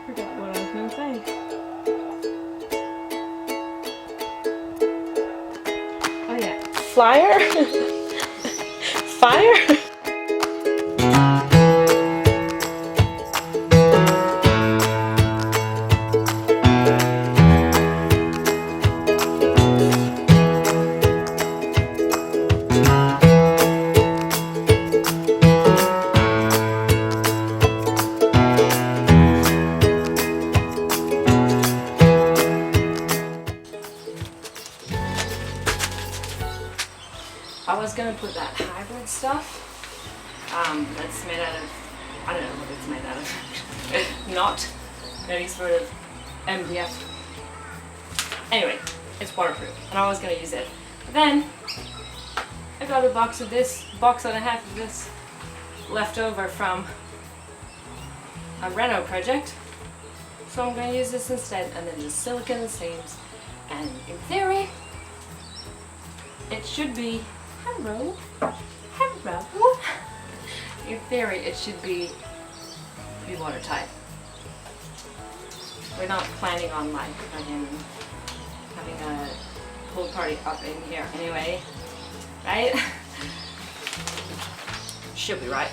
Forgot what I was gonna say. Oh yeah. Flyer? Fire? I was gonna put that hybrid stuff that's made out of, I don't know what it's made out of, not any sort of MDF. Anyway, it's waterproof and I was gonna use it. But then I got a box and a half of this left over from a reno project. So I'm gonna use this instead, and then just silicone the seams. And in theory, it should be hello. In theory, it should be watertight. We're not planning on like having a pool party up in here anyway, right? Should be right.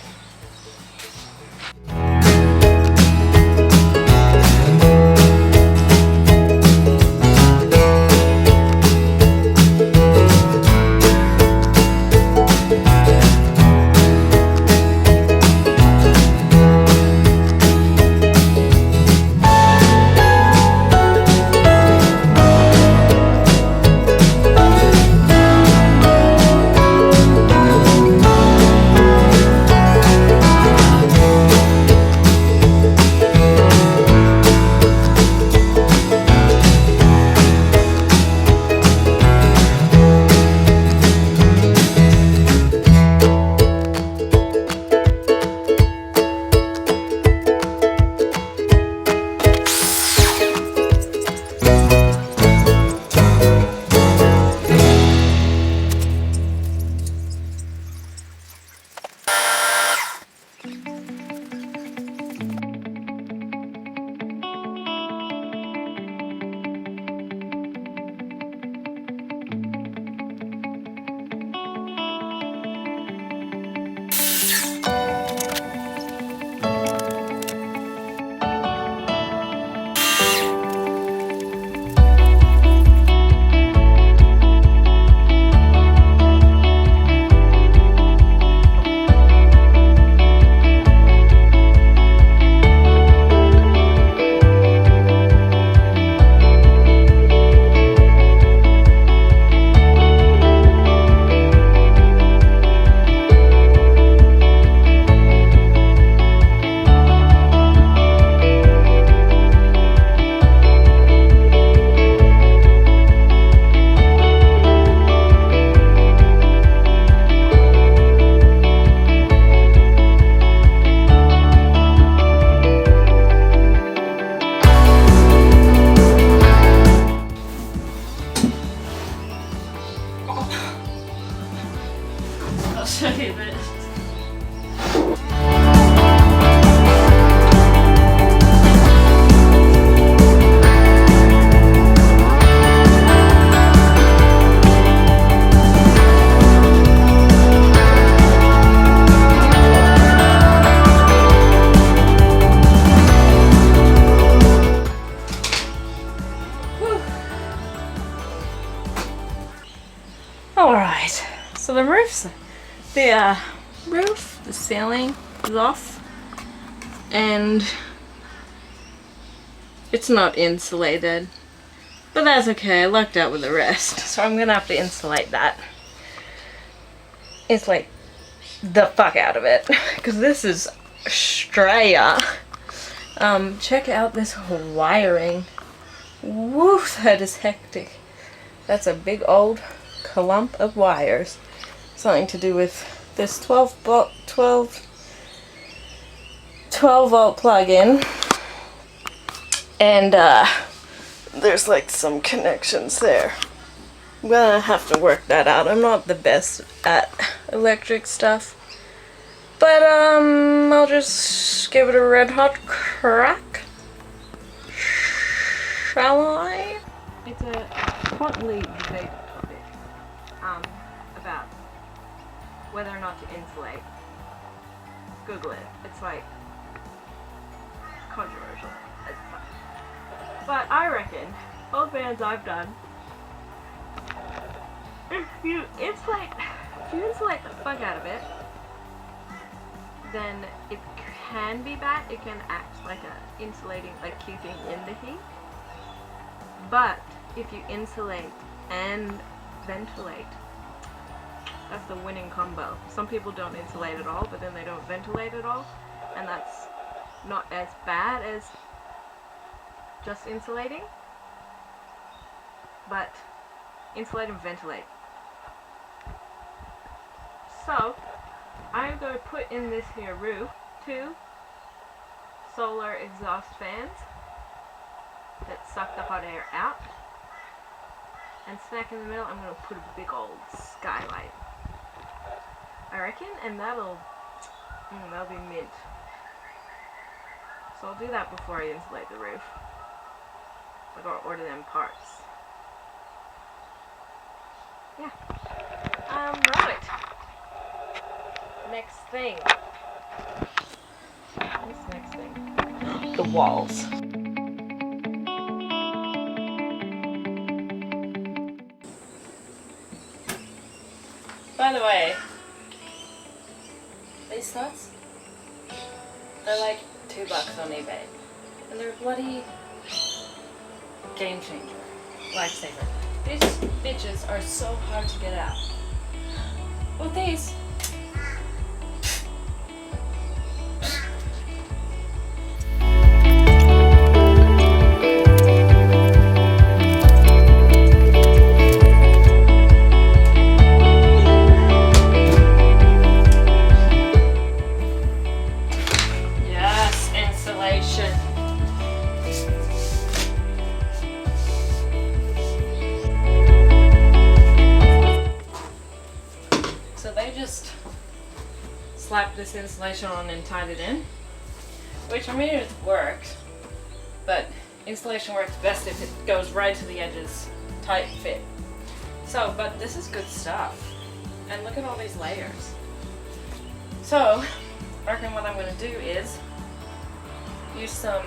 I'll show you this. Alright, so the ceiling is off, and it's not insulated, but that's okay. I lucked out with the rest, so I'm gonna have to insulate that. Insulate the fuck out of it, because this is Straya. Check out this wiring. Woo, that is hectic. That's a big old clump of wires. Something to do with this 12 volt plug-in, and there's like some connections there. I'm gonna have to work that out. I'm not the best at electric stuff, but I'll just give it a red hot crack hotly debated topic about whether or not to insulate. Google it. It's like controversial as fuck. But I reckon all fans I've done, if you insulate the fuck out of it, then it can be bad. It can act like a insulating, like keeping in the heat. But if you insulate and ventilate, that's the winning combo. Some people don't insulate at all, but then they don't ventilate at all, and that's not as bad as just insulating. But insulate and ventilate. So I'm going to put in this here roof 2 solar exhaust fans that suck the hot air out, and smack in the middle I'm going to put a big old skylight, I reckon, and that'll be mint. So I'll do that before I insulate the roof. I gotta order them parts. Yeah. Right. Next thing. What's the next thing? The walls. By the way, these studs, they're like $2 on eBay, and they're bloody game changer, lifesaver. These bitches are so hard to get out. With these, slapped this insulation on and tied it in, which I mean it works, but insulation works best if it goes right to the edges, tight fit. So, but this is good stuff, and look at all these layers. So, I reckon what I'm going to do is use some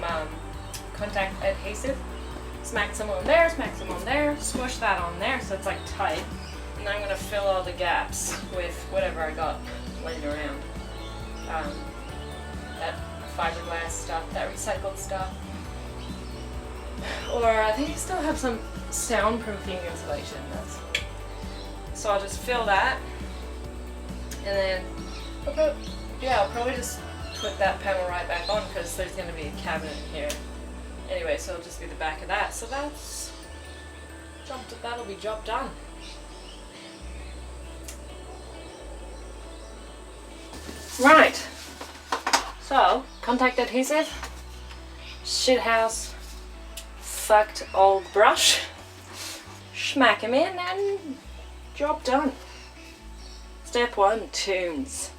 contact adhesive, smack some on there, smush that on there so it's like tight, and I'm going to fill all the gaps with whatever I got laying around. That fiberglass stuff, that recycled stuff. Or I think I still have some soundproofing insulation. So I'll just fill that, and then I'll probably just put that panel right back on because there's going to be a cabinet here. Anyway, so it'll just be the back of that. So that'll be job done. Right, so contact adhesive, shithouse, fucked old brush, smack them in and job done. Step 1, tunes.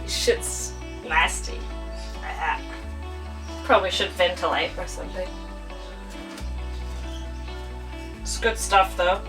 Shit's nasty. Probably should ventilate or something. It's good stuff though.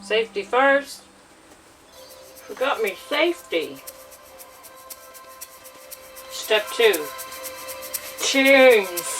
Safety first. Forgot me safety. Step 2. tunes.